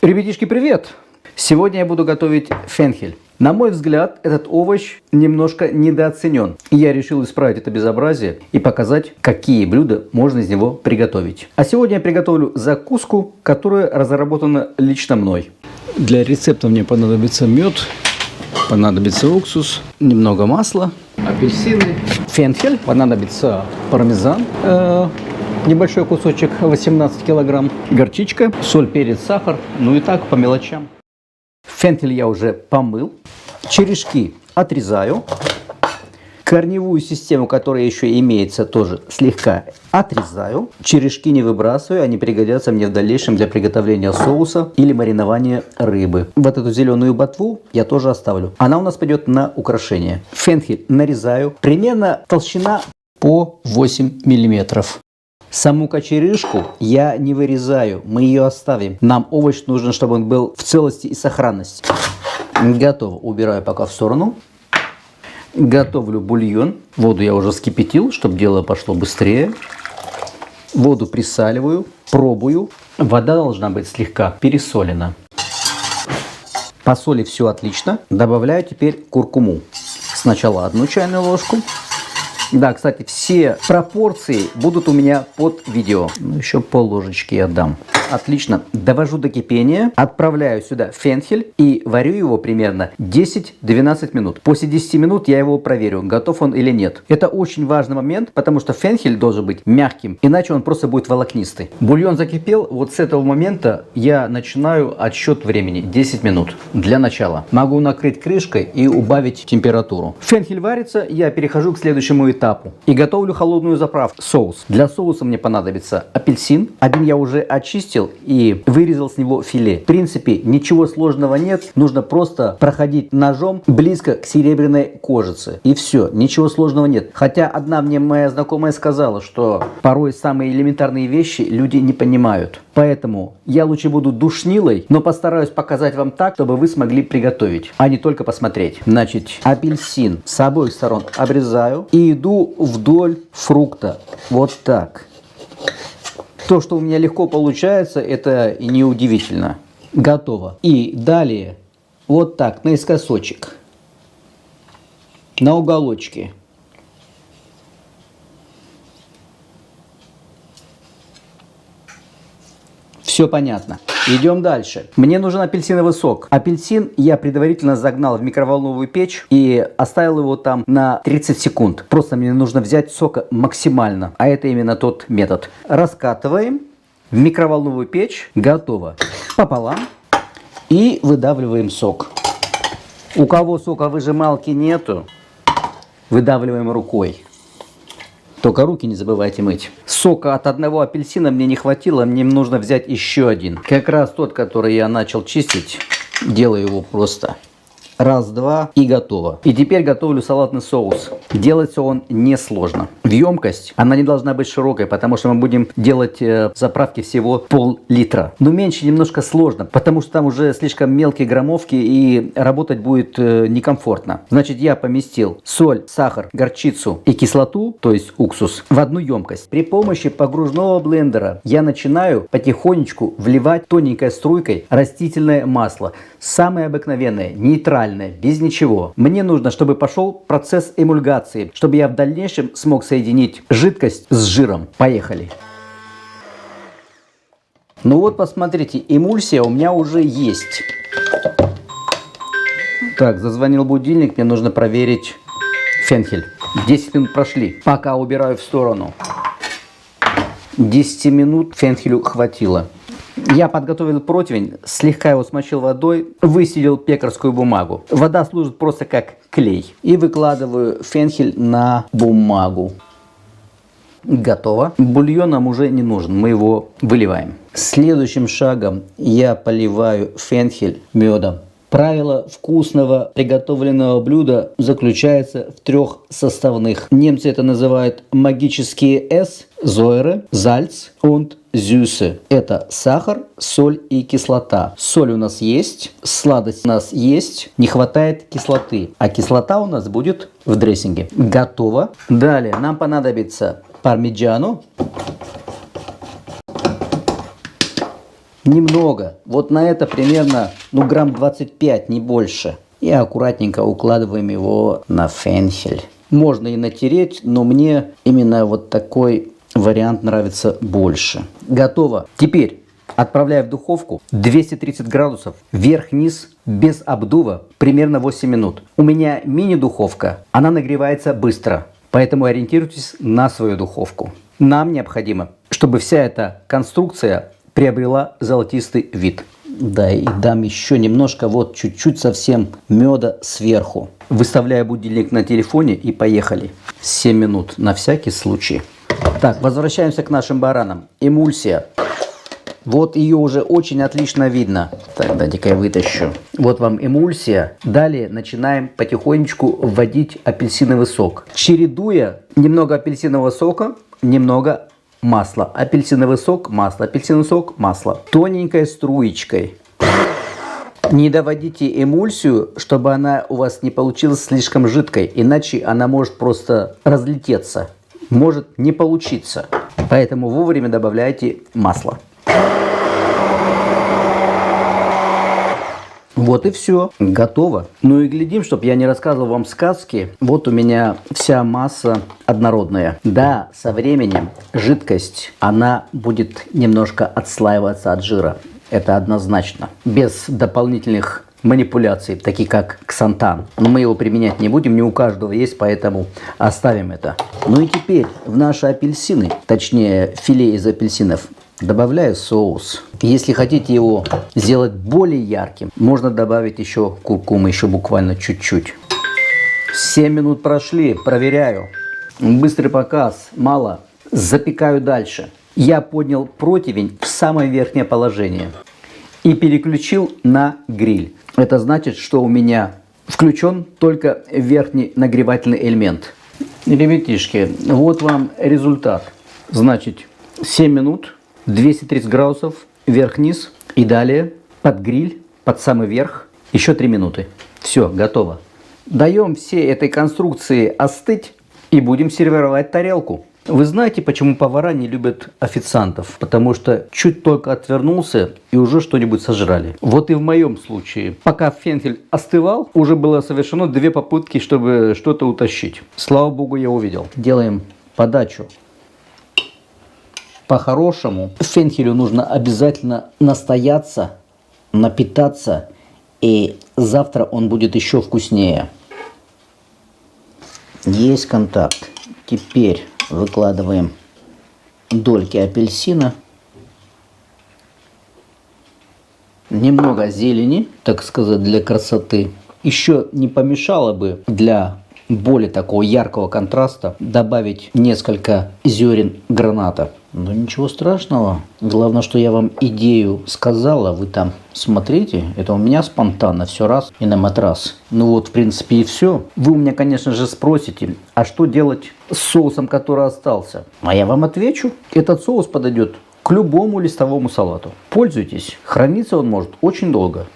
Ребятишки, привет! Сегодня я буду готовить фенхель. На мой взгляд, этот овощ немножко недооценен. И я решил исправить это безобразие и показать, какие блюда можно из него приготовить. А сегодня я приготовлю закуску, которая разработана лично мной. Для рецепта мне понадобится мед, понадобится уксус, немного масла, апельсины, фенхель, понадобится пармезан, небольшой кусочек 18 килограмм, горчичка, соль, перец, сахар, ну и так по мелочам. Фенхель я уже помыл, черешки отрезаю, корневую систему, которая еще имеется, тоже слегка отрезаю. Черешки не выбрасываю, они пригодятся мне в дальнейшем для приготовления соуса или маринования рыбы. Вот эту зеленую ботву я тоже оставлю. Она у нас пойдет на украшение. Фенхель нарезаю, примерно толщина по 8 миллиметров. Саму кочерышку я не вырезаю, мы ее оставим. Нам овощ нужно, чтобы он был в целости и сохранности. Готово. Убираю пока в сторону. Готовлю бульон. Воду я уже вскипятил, чтобы дело пошло быстрее. Воду присаливаю, пробую. Вода должна быть слегка пересолена. По соли все отлично. Добавляю теперь куркуму. Сначала 1 чайную ложку. Да, кстати, все пропорции будут у меня под видео. Еще пол-ложечки я дам. Отлично. Довожу до кипения. Отправляю сюда фенхель и варю его примерно 10-12 минут. После 10 минут я его проверю, готов он или нет. Это очень важный момент, потому что фенхель должен быть мягким, иначе он просто будет волокнистый. Бульон закипел. Вот с этого момента я начинаю отсчет времени. 10 минут для начала. Могу накрыть крышкой и убавить температуру. Фенхель варится, я перехожу к следующему этапу. И готовлю холодную заправку. Соус. Для соуса мне понадобится апельсин. Один я уже очистил и вырезал с него филе. В принципе, ничего сложного нет. Нужно просто проходить ножом близко к серебряной кожице. И все. Ничего сложного нет. Хотя одна мне моя знакомая сказала, что порой самые элементарные вещи люди не понимают. Поэтому я лучше буду душнилой, но постараюсь показать вам так, чтобы вы смогли приготовить, а не только посмотреть. Значит, апельсин с обоих сторон обрезаю и иду вдоль фрукта. Вот так. То, что у меня легко получается, это и не удивительно. Готово. И далее вот так, наискосочек, на уголочке. Все понятно. Идем дальше. Мне нужен апельсиновый сок. Апельсин я предварительно загнал в микроволновую печь и оставил его там на 30 секунд. Просто мне нужно взять сока максимально. А это именно тот метод. Раскатываем в микроволновую печь. Готово. Пополам. И выдавливаем сок. У кого соковыжималки нету, выдавливаем рукой. Только руки не забывайте мыть. Сока от одного апельсина мне не хватило, мне нужно взять еще один. Как раз тот, который я начал чистить. Делаю его просто. Раз, два и готово. И теперь готовлю салатный соус. Делается он несложно. В емкость она не должна быть широкой, потому что мы будем делать заправки всего пол-литра. Но меньше немножко сложно, потому что там уже слишком мелкие граммовки и работать будет некомфортно. Значит, я поместил соль, сахар, горчицу и кислоту, то есть уксус, в одну емкость. При помощи погружного блендера я начинаю потихонечку вливать тоненькой струйкой растительное масло. Самое обыкновенное, нейтральное. Без ничего. Мне нужно, чтобы пошел процесс эмульгации, чтобы я в дальнейшем смог соединить жидкость с жиром. Поехали. Ну вот, посмотрите, эмульсия у меня уже есть. Так, зазвонил будильник, мне нужно проверить фенхель. 10 минут прошли. Пока убираю в сторону. 10 минут фенхелю хватило. Я подготовил противень, слегка его смочил водой, выстелил пекарскую бумагу. Вода служит просто как клей. И выкладываю фенхель на бумагу. Готово. Бульон нам уже не нужен, мы его выливаем. Следующим шагом я поливаю фенхель медом. Правило вкусного приготовленного блюда заключается в 3 составных. Немцы это называют магические S, Säure, Salz und Süße. Это сахар, соль и кислота. Соль у нас есть, сладость у нас есть, не хватает кислоты. А кислота у нас будет в дрессинге. Готово. Далее нам понадобится пармиджано. Немного. Вот на это примерно, ну, грамм 25, не больше. И аккуратненько укладываем его на фенхель. Можно и натереть, но мне именно вот такой вариант нравится больше. Готово. Теперь отправляю в духовку 230 градусов, вверх-вниз, без обдува, примерно 8 минут. У меня мини-духовка, она нагревается быстро, поэтому ориентируйтесь на свою духовку. Нам необходимо, чтобы вся эта конструкция приобрела золотистый вид. Да, и дам еще немножко, вот чуть-чуть совсем меда сверху. Выставляю будильник на телефоне и поехали. 7 минут на всякий случай. Так, возвращаемся к нашим баранам. Эмульсия. Вот ее уже очень отлично видно. Так, дайте-ка я вытащу. Вот вам эмульсия. Далее начинаем потихонечку вводить апельсиновый сок. Чередуя немного апельсинового сока, немного масла. Апельсиновый сок, масло. Апельсиновый сок, масло. Тоненькой струечкой. Не доводите эмульсию, чтобы она у вас не получилась слишком жидкой. Иначе она может просто разлететься. Может не получиться. Поэтому вовремя добавляйте масло. Вот и все. Готово. Ну и глядим, чтобы я не рассказывал вам сказки. Вот у меня вся масса однородная. Да, со временем жидкость, она будет немножко отслаиваться от жира. Это однозначно. Без дополнительных манипуляций, такие как ксантан. Но мы его применять не будем, не у каждого есть, поэтому оставим это. Ну и теперь в наши апельсины, точнее филе из апельсинов, добавляю соус. Если хотите его сделать более ярким, можно добавить еще куркумы, еще буквально чуть-чуть. 7 минут прошли, проверяю. Быстрый показ, мало. Запекаю дальше. Я поднял противень в самое верхнее положение и переключил на гриль. Это значит, что у меня включен только верхний нагревательный элемент. Ребятишки, вот вам результат. Значит, 7 минут, 230 градусов, вверх-вниз. И далее под гриль, под самый верх, еще 3 минуты. Все, готово. Даем всей этой конструкции остыть и будем сервировать тарелку. Вы знаете, почему повара не любят официантов? Потому что чуть только отвернулся и уже что-нибудь сожрали. Вот и в моем случае. Пока фенхель остывал, уже было совершено 2 попытки, чтобы что-то утащить. Слава богу, я увидел. Делаем подачу. По-хорошему, фенхелю нужно обязательно настояться, напитаться, и завтра он будет еще вкуснее. Есть контакт. Теперь выкладываем дольки апельсина. Немного зелени, так сказать, для красоты. Еще не помешало бы для более такого яркого контраста добавить несколько зерен граната. Но ничего страшного. Главное, что я вам идею сказала. Вы там смотрите. Это у меня спонтанно все раз и на матрас. Ну вот, в принципе, и все. Вы у меня, конечно же, спросите, а что делать с соусом, который остался? А я вам отвечу. Этот соус подойдет к любому листовому салату. Пользуйтесь. Храниться он может очень долго.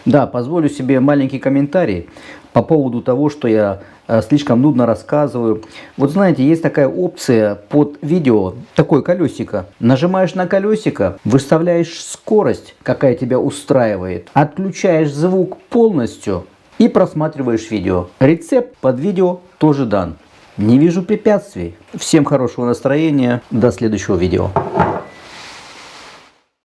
Да, позволю себе маленький комментарий по поводу того, что я слишком нудно рассказываю. Вот знаете, есть такая опция под видео, такое колесико. Нажимаешь на колесико, выставляешь скорость, какая тебя устраивает, отключаешь звук полностью и просматриваешь видео. Рецепт под видео тоже дан. Не вижу препятствий. Всем хорошего настроения. До следующего видео.